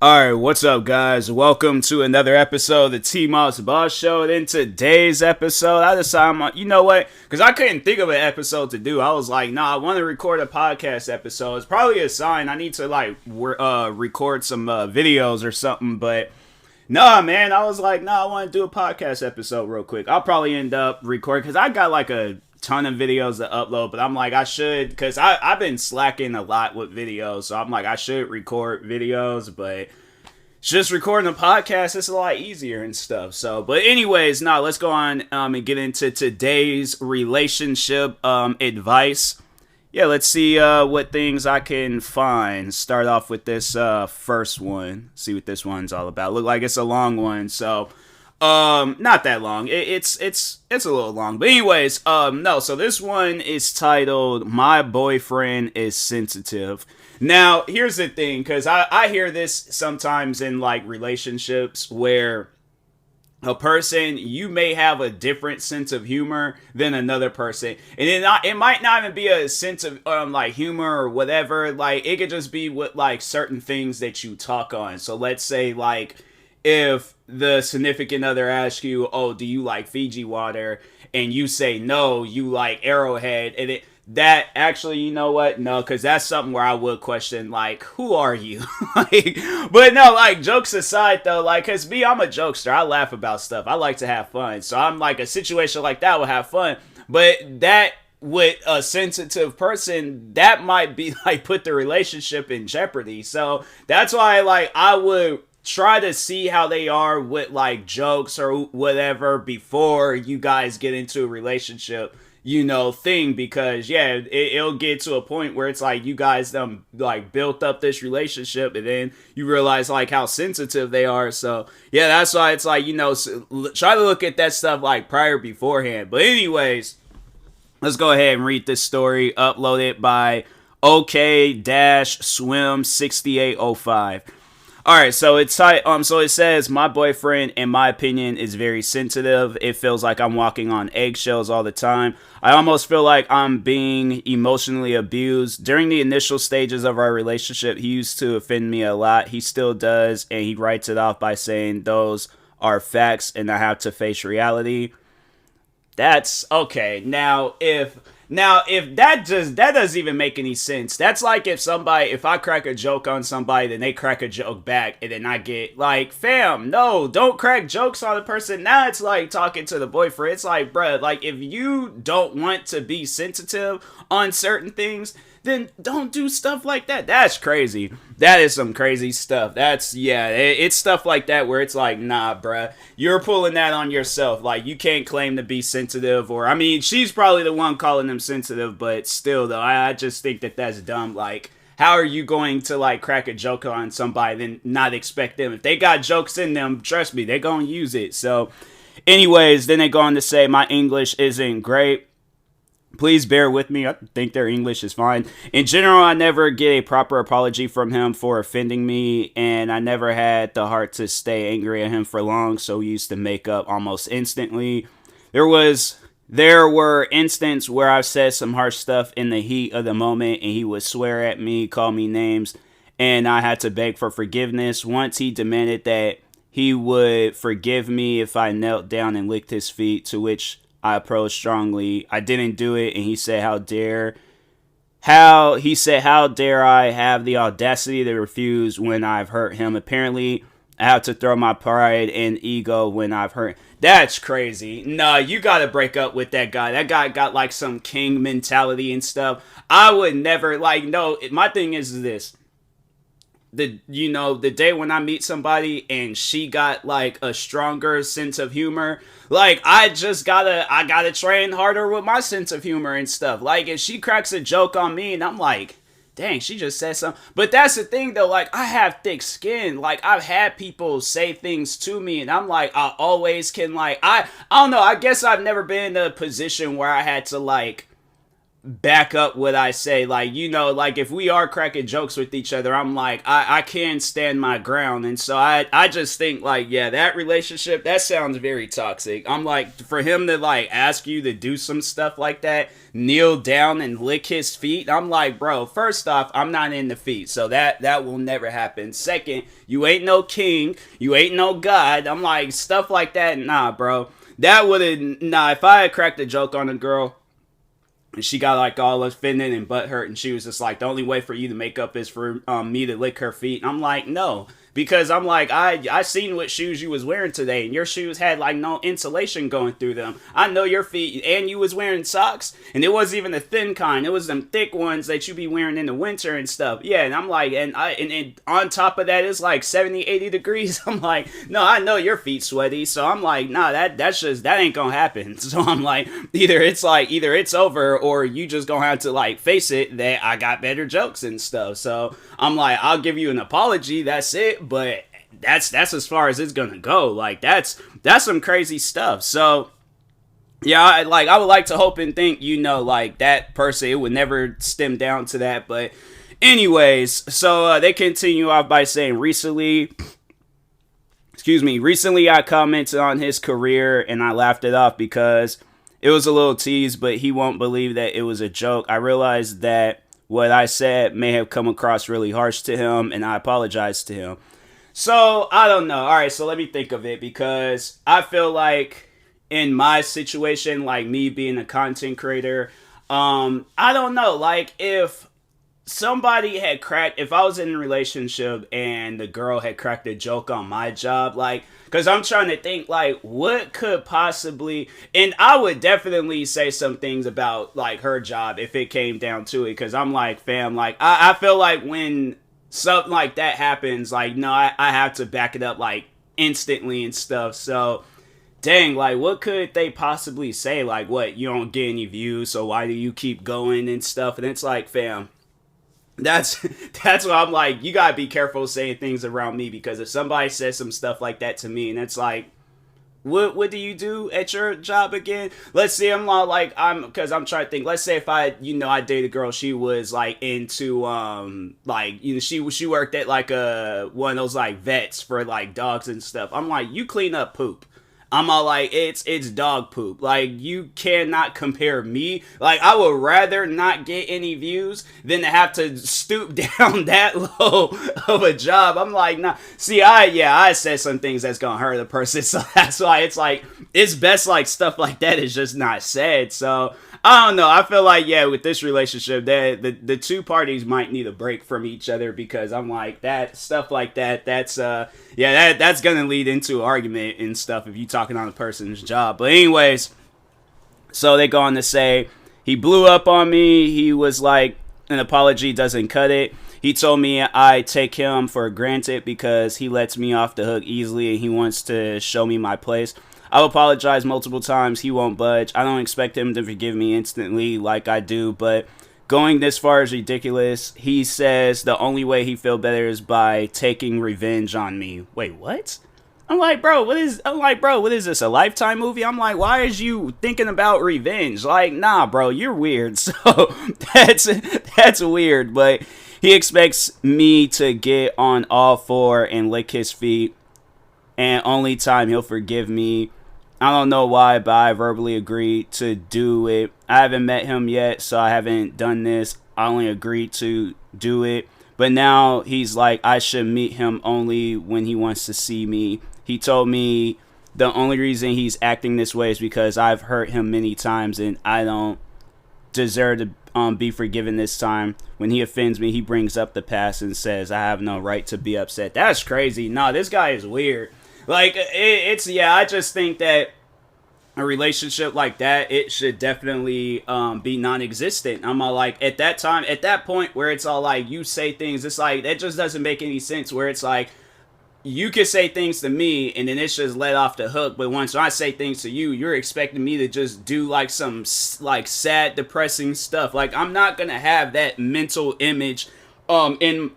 Alright, what's up, guys? Welcome to another episode of the TMossBoss Show. And in today's episode, I decided, you know what? Because I couldn't think of an episode to do. I was like, nah, I want to record a podcast episode. It's probably a sign I need to, record some videos or something. But, nah, man, I was like, nah, I want to do a podcast episode real quick. I'll probably end up recording, because I got, like, a ton of videos to upload, but I'm like, I should, because I've been slacking a lot with videos, so I'm like, I should record videos, but just recording a podcast is a lot easier and stuff. So, but anyways, let's go on and get into today's relationship advice. Yeah, let's see what things I can find. Start off with this first one. See what this one's all about. Look like it's a long one, so not that long. It's a little long. But anyways, no, so this one is titled "My Boyfriend is Sensitive." Now, here's the thing, because I hear this sometimes in like relationships where a person, you may have a different sense of humor than another person, and it might not even be a sense of like humor or whatever. Like, it could just be with like certain things that you talk on. So let's say, like, if the significant other asks you, oh, do you like Fiji water? And you say, no, you like Arrowhead. And that actually, you know what? No, because that's something where I would question, like, who are you? But no, like, jokes aside, though, like, because me, I'm a jokester. I laugh about stuff. I like to have fun. So I'm like, a situation like that would have fun. But that, with a sensitive person, that might be, like, put the relationship in jeopardy. So that's why, like, I would try to see how they are with like jokes or whatever before you guys get into a relationship, thing, because it'll get to a point where it's like you guys like built up this relationship and then you realize like how sensitive they are. So yeah, that's why it's like, try to look at that stuff like prior beforehand. But anyways, let's go ahead and read this story uploaded by OK-Swim6805. Alright, so it says, my boyfriend, in my opinion, is very sensitive. It feels like I'm walking on eggshells all the time. I almost feel like I'm being emotionally abused. During the initial stages of our relationship, he used to offend me a lot. He still does, and he writes it off by saying those are facts and I have to face reality. That's okay. Now, if that doesn't even make any sense. That's like if I crack a joke on somebody, then they crack a joke back, and then I get like, fam, no, don't crack jokes on the person. Now it's like talking to the boyfriend. It's like, bruh, like, if you don't want to be sensitive on certain things, then don't do stuff like that. That's crazy. That is some crazy stuff. It's stuff like that where it's like, nah, bruh, you're pulling that on yourself. Like, you can't claim to be sensitive, or, I mean, she's probably the one calling them sensitive, but still, though, I just think that that's dumb. Like, how are you going to, like, crack a joke on somebody then not expect them? If they got jokes in them, trust me, they're gonna use it. So, anyways, then they go on to say, my English isn't great. Please bear with me. I think their English is fine. In general, I never get a proper apology from him for offending me, and I never had the heart to stay angry at him for long, so we used to make up almost instantly. There were instances where I've said some harsh stuff in the heat of the moment, and he would swear at me, call me names, and I had to beg for forgiveness. Once he demanded that he would forgive me if I knelt down and licked his feet, to which I approached strongly. I didn't do it, and he said, how dare I have the audacity to refuse when I've hurt him? Apparently, I have to throw my pride and ego when I've hurt. That's crazy. Nah, you gotta break up with that guy. That guy got like some king mentality and stuff. I would never, like, no, my thing is this. The day when I meet somebody and she got like a stronger sense of humor, like, I gotta train harder with my sense of humor and stuff. Like, if she cracks a joke on me and I'm like, dang, she just said something. But that's the thing though, like, I have thick skin. Like, I've had people say things to me and I'm like, I always can, like, I don't know, I guess I've never been in a position where I had to, like, back up what I say. Like, you know, like if we are cracking jokes with each other, I'm like, I can stand my ground. And so I just think like, yeah, that relationship, that sounds very toxic. I'm like, for him to like ask you to do some stuff like that, kneel down and lick his feet, I'm like, bro, first off, I'm not in the feet, so that will never happen. Second, you ain't no king, you ain't no god. I'm like, stuff like that, nah, bro. That would've, nah, if I had cracked a joke on a girl and she got like all offended and butthurt, and she was just like, the only way for you to make up is for me to lick her feet. And I'm like, no, because I'm like, I seen what shoes you was wearing today, and your shoes had like no insulation going through them. I know your feet, and you was wearing socks, and it wasn't even the thin kind. It was them thick ones that you be wearing in the winter and stuff. Yeah, and I'm like, and on top of that, it's like 70, 80 degrees. I'm like, no, I know your feet sweaty, so I'm like, nah, that ain't gonna happen. So I'm like, either it's over, or you just gonna have to like face it that I got better jokes and stuff. So I'm like, I'll give you an apology, that's it. But that's as far as it's gonna go. Like that's some crazy stuff. So yeah, I would like to hope and think, you know, like that person, it would never stem down to that. But anyways, so they continue off by saying, recently I commented on his career and I laughed it off because it was a little tease, but he won't believe that it was a joke. I realized that what I said may have come across really harsh to him, and I apologize to him. So, I don't know. Alright, so let me think of it, because I feel like in my situation, like me being a content creator, I don't know, like if somebody had cracked, if I was in a relationship and the girl had cracked a joke on my job, like, because I'm trying to think, like, what could possibly, and I would definitely say some things about, like, her job if it came down to it, because I'm like, fam, like, I feel like when something like that happens, like, no, I have to back it up, like, instantly and stuff. So dang, like, what could they possibly say? Like, what, you don't get any views, so why do you keep going and stuff? And it's like, fam, that's what I'm like, you gotta be careful saying things around me, because if somebody says some stuff like that to me, and it's like, what do you do at your job again? Let's say because I'm trying to think, let's say if I dated a girl, she was like into she worked at like one of those like vets for like dogs and stuff. I'm like, you clean up poop. I'm all like, it's dog poop. Like, you cannot compare me. Like, I would rather not get any views than to have to stoop down that low of a job. I'm like, nah. See, I said some things that's gonna hurt the person, so that's why it's like, it's best like stuff like that is just not said. So I don't know. I feel like, yeah, with this relationship, the two parties might need a break from each other, because I'm like, that stuff like that, that's gonna lead into argument and stuff if you talking on a person's job. But anyways, so they go on to say, he blew up on me. He was like, an apology doesn't cut it. He told me I take him for granted because he lets me off the hook easily and he wants to show me my place. I've apologized multiple times. He won't budge. I don't expect him to forgive me instantly like I do, but going this far is ridiculous. He says the only way he feel better is by taking revenge on me. Wait, what? I'm like, bro, what is this, a Lifetime movie? I'm like, why is you thinking about revenge? Like, nah, bro, you're weird. So that's weird, but he expects me to get on all four and lick his feet, and only time he'll forgive me. I don't know why, but I verbally agreed to do it. I haven't met him yet, so I haven't done this. I only agreed to do it. But now he's like, I should meet him only when he wants to see me. He told me the only reason he's acting this way is because I've hurt him many times and I don't deserve to be forgiven this time. When he offends me, he brings up the past and says I have no right to be upset. That's crazy. Nah, this guy is weird. Like, I just think that a relationship like that, it should definitely be non-existent. I'm all like, at that point where it's all like, you say things, it's like, that just doesn't make any sense, where it's like, you can say things to me and then it's just let off the hook, but once I say things to you, you're expecting me to just do like some like sad, depressing stuff. Like, I'm not gonna have that mental image in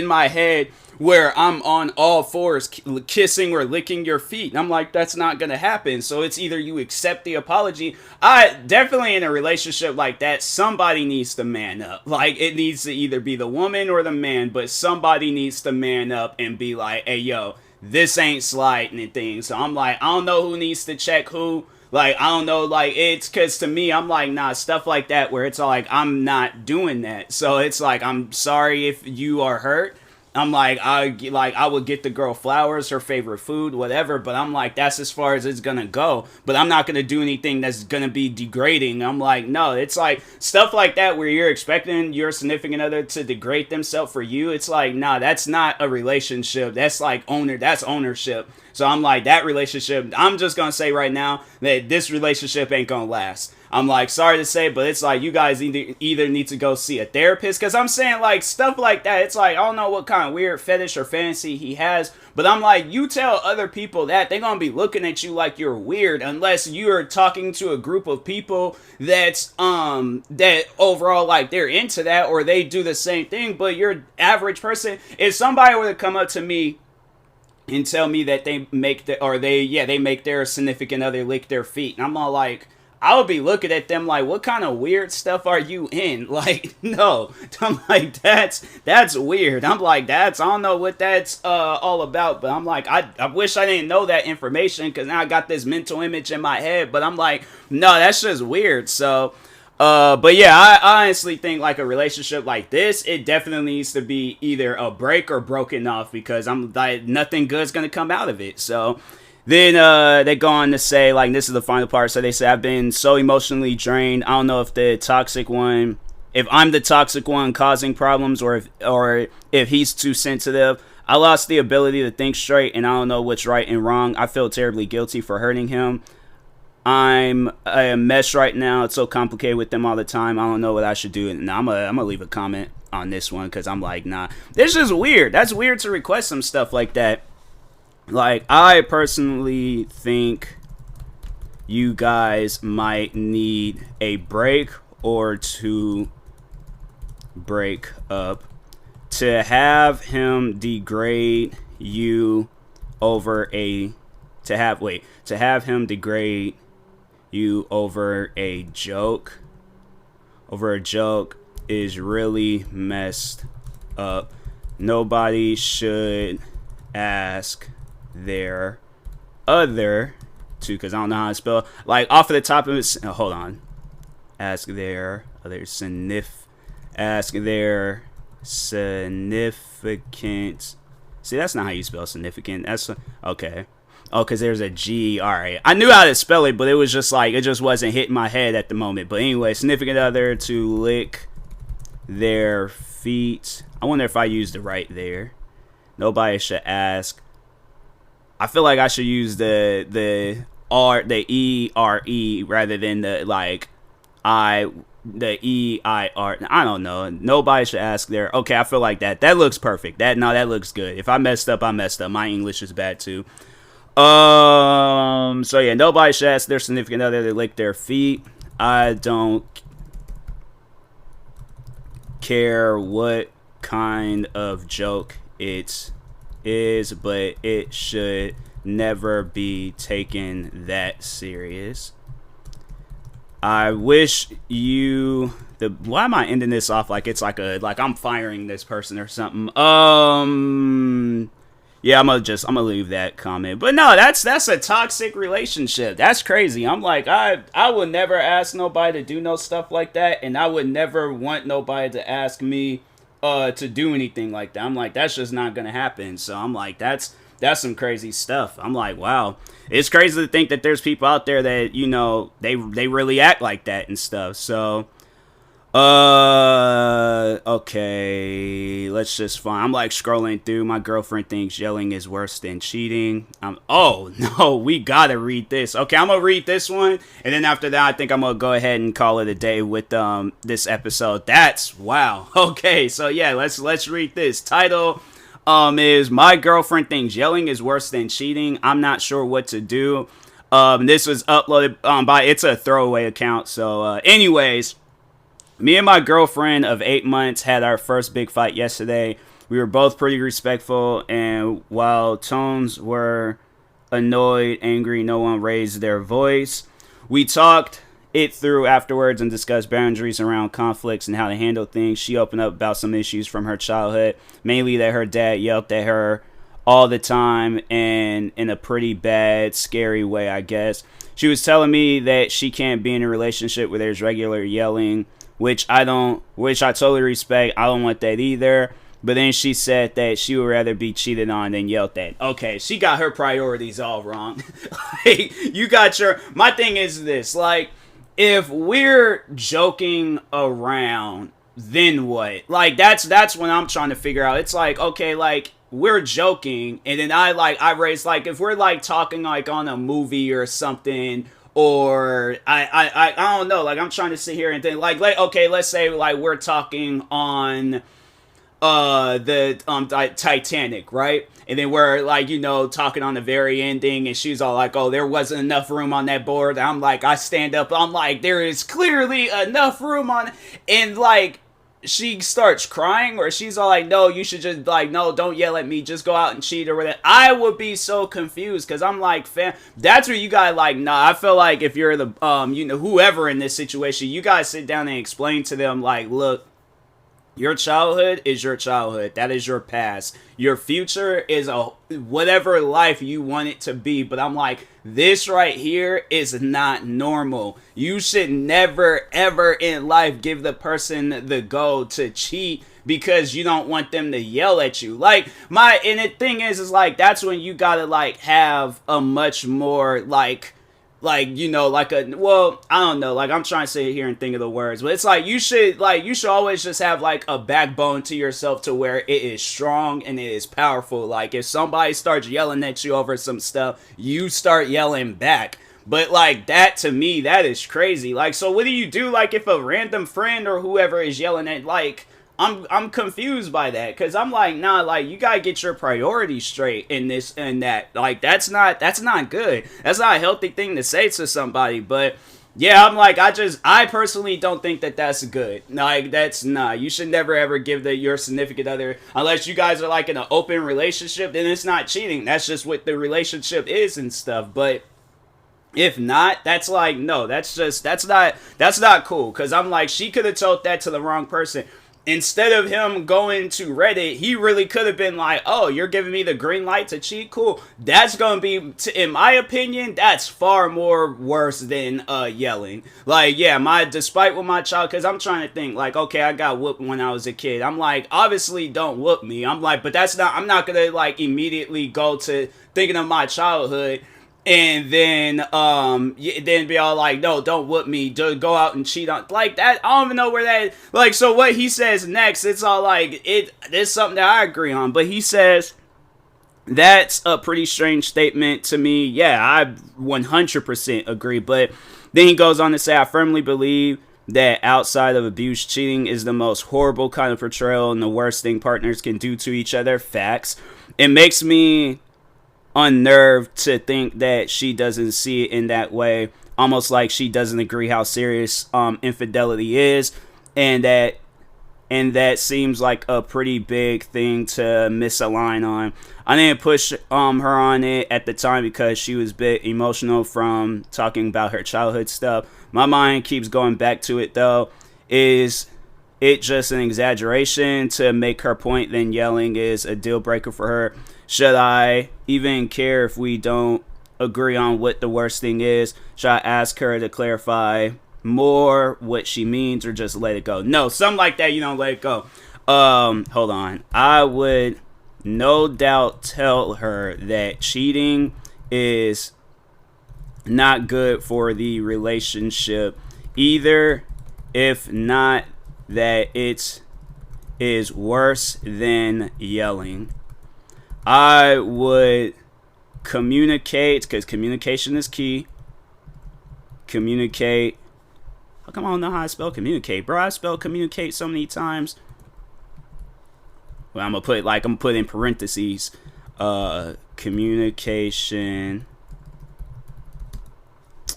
my head where I'm on all fours kissing or licking your feet. And I'm like, that's not gonna happen. So it's either you accept the apology. I definitely, in a relationship like that, somebody needs to man up. Like, it needs to either be the woman or the man, but somebody needs to man up and be like, hey, yo, this ain't sliding and things. So I'm like, I don't know who needs to check who. Like, I don't know, like, it's because to me, I'm like, nah, stuff like that where it's all like, I'm not doing that. So it's like, I'm sorry if you are hurt. I'm like, I would get the girl flowers, her favorite food, whatever. But I'm like, that's as far as it's gonna go. But I'm not gonna do anything that's gonna be degrading. I'm like, no, it's like stuff like that where you're expecting your significant other to degrade themselves for you. It's like, nah, that's not a relationship. That's like that's ownership. So I'm like, that relationship, I'm just gonna say right now that this relationship ain't gonna last. I'm like, sorry to say, but it's like you guys either need to go see a therapist. Because I'm saying, like, stuff like that. It's like, I don't know what kind of weird fetish or fantasy he has. But I'm like, you tell other people that, they're going to be looking at you like you're weird. Unless you're talking to a group of people that's, that overall, like, they're into that. Or they do the same thing. But your average person, if somebody were to come up to me and tell me that they make they make their significant other lick their feet. And I'm all like, I would be looking at them like, what kind of weird stuff are you in? Like, no. I'm like, that's weird. I'm like, I don't know what that's all about. But I'm like, I wish I didn't know that information because now I got this mental image in my head. But I'm like, no, that's just weird. So, but yeah, I honestly think like a relationship like this, it definitely needs to be either a break or broken off because I'm like, nothing good's going to come out of it. So, then they go on to say, like, this is the final part. So they say, I've been so emotionally drained. I don't know if if I'm the toxic one causing problems or if he's too sensitive. I lost the ability to think straight and I don't know what's right and wrong. I feel terribly guilty for hurting him. I'm a mess right now. It's so complicated with them all the time. I don't know what I should do. And I'm gonna leave a comment on this one because I'm like, nah, this is weird. That's weird to request some stuff like that. Like, I personally think you guys might need a break or to break up. To have him degrade you over a joke is really messed up. Nobody should ask their other to, because I don't know how to spell, like, off of the top of it. Hold on. Ask their significant. See, that's not how you spell significant. That's okay. Oh, because there's a G. All right. I knew how to spell it, but it was just like, it just wasn't hitting my head at the moment. But anyway, significant other to lick their feet. I wonder if I used the right there. Nobody should ask. I feel like I should use the ERE rather than the EIR. I don't know. Nobody should ask there. Okay, I feel like that. That looks perfect. That looks good. If I messed up, I messed up. My English is bad too. So yeah, nobody should ask their significant other to lick their feet. I don't care what kind of joke it is, but it should never be taken that serious. I wish you why am I ending this off like it's like I'm firing this person or something? Yeah, I'm gonna leave that comment. But no, that's a toxic relationship. That's crazy. I'm like, I would never ask nobody to do no stuff like that, and I would never want nobody to ask me to do anything like that. I'm like, that's just not gonna happen. So I'm like, that's some crazy stuff. I'm like, wow, it's crazy to think that there's people out there that, you know, they really act like that and stuff. So okay, let's just find. I'm like scrolling through. My girlfriend thinks yelling is worse than cheating. Oh no, we gotta read this. Okay, I'm gonna read this one, and then after that, I think I'm gonna go ahead and call it a day with this episode. That's wow. Okay, so yeah, let's read this. Title is My Girlfriend Thinks Yelling is Worse Than Cheating. I'm not sure what to do. This was uploaded by, it's a throwaway account. So anyways, me and my girlfriend of 8 months had our first big fight yesterday. We were both pretty respectful, and while tones were annoyed, angry, no one raised their voice. We talked it through afterwards and discussed boundaries around conflicts and how to handle things. She opened up about some issues from her childhood, mainly that her dad yelled at her all the time and in a pretty bad, scary way, I guess. She was telling me that she can't be in a relationship where there's regular yelling, which I totally respect. I don't want that either. But then she said that she would rather be cheated on than yelled at. Okay, she got her priorities all wrong. Like, you got your... My thing is this, like, if we're joking around, then what? Like, that's what I'm trying to figure out. It's like, okay, like, we're joking, and then I raise, like, if we're, like, talking, like, on a movie or something, or I don't know, like, I'm trying to sit here and think, like, okay, let's say, like, we're talking on the Titanic, right? And then we're, like, you know, talking on the very ending, and she's all like, oh, there wasn't enough room on that board. I'm like, I stand up, I'm like, there is clearly enough room on, and, like, she starts crying, or she's all like, no, you should just, like, no, don't yell at me, just go out and cheat or whatever. I would be so confused, because I'm like, fam, that's where you gotta, like, nah, I feel like if you're the, you know, whoever in this situation, you gotta sit down and explain to them, like, look, your childhood is your childhood. That is your past. Your future is a whatever life you want it to be. But I'm like, this right here is not normal. You should never, ever in life give the person the go to cheat because you don't want them to yell at you. Like, and the thing is like, that's when you gotta, like, have a much more, like, you know, like well, I don't know, like, I'm trying to sit here and think of the words, but it's like, you should always just have, like, a backbone to yourself to where it is strong and it is powerful. Like, if somebody starts yelling at you over some stuff, you start yelling back. But, like, that, to me, that is crazy. Like, so what do you do, like, if a random friend or whoever is yelling at, like, I'm confused by that, because I'm like, nah, like, you gotta get your priorities straight in this and that. Like, that's not good. That's not a healthy thing to say to somebody. But yeah, I'm like, I personally don't think that that's good. Like, that's not. You should never ever give your significant other, unless you guys are, like, in an open relationship, then it's not cheating. That's just what the relationship is and stuff. But if not, that's like, no, that's not cool. Because I'm like, she could have told that to the wrong person. Instead of him going to Reddit, he really could have been like, oh, you're giving me the green light to cheat? Cool. That's going to be, in my opinion, that's far more worse than yelling. Like, yeah, despite with my child, because I'm trying to think, like, okay, I got whooped when I was a kid. I'm like, obviously, don't whoop me. I'm like, but I'm not going to, like, immediately go to thinking of my childhood and then be all like, no, don't whoop me, go out and cheat on, like, that. I don't even know where that, like, so what he says next, it's all like, it's something that I agree on, but he says, that's a pretty strange statement to me. Yeah, I 100% agree, but then he goes on to say, I firmly believe that outside of abuse, cheating is the most horrible kind of portrayal and the worst thing partners can do to each other. Facts. It makes me unnerved to think that she doesn't see it in that way, almost like she doesn't agree how serious infidelity is, and that seems like a pretty big thing to misalign on. I didn't push her on it at the time because she was a bit emotional from talking about her childhood stuff. My mind keeps going back to it though. Is it just an exaggeration to make her point? Then yelling is a deal breaker for her. Should I even care if we don't agree on what the worst thing is? Should I ask her to clarify more what she means, or just let it go? No, something like that, you don't let it go. Hold on. I would no doubt tell her that cheating is not good for the relationship either, if not that it is worse than yelling. I would communicate, because communication is key. Communicate. How come I don't know how I spell communicate, bro? I spell communicate so many times. Well, I'm gonna put in parentheses. Communication.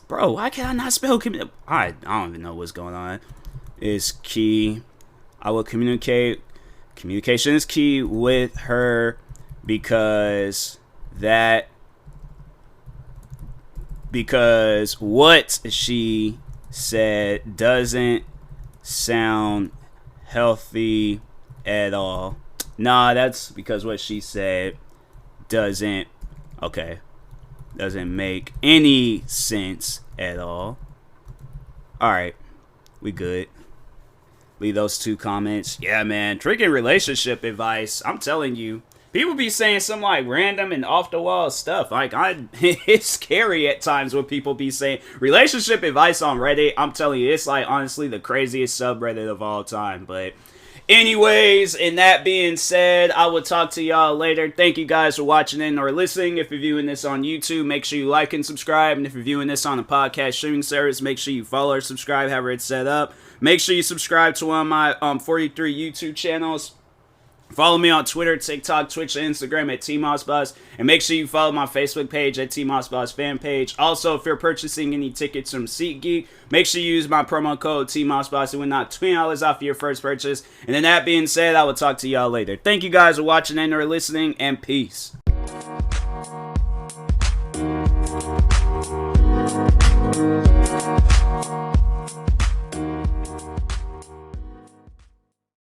Bro, why can't I not spell communicate? I don't even know what's going on. Is key. I will communicate Communication is key with her because what she said doesn't sound healthy at all. Nah, that's because what she said doesn't make any sense at all. Alright, we good. Leave those 2 comments. Yeah, man, freaking relationship advice. I'm telling you, people be saying some like random and off the wall stuff. Like, it's scary at times when people be saying relationship advice on Reddit. I'm telling you, it's like honestly the craziest subreddit of all time. But anyways, and that being said, I will talk to y'all later. Thank you guys for watching in or listening. If you're viewing this on YouTube, make sure you like and subscribe. And if you're viewing this on a podcast streaming service, make sure you follow or subscribe, however it's set up. Make sure you subscribe to one of my 43 YouTube channels. Follow me on Twitter, TikTok, Twitch, and Instagram at TMossBoss. And make sure you follow my Facebook page at TMossBoss fan page. Also, if you're purchasing any tickets from SeatGeek, make sure you use my promo code TMossBoss to win out $20 off your first purchase. And then that being said, I will talk to y'all later. Thank you guys for watching and or listening, and peace.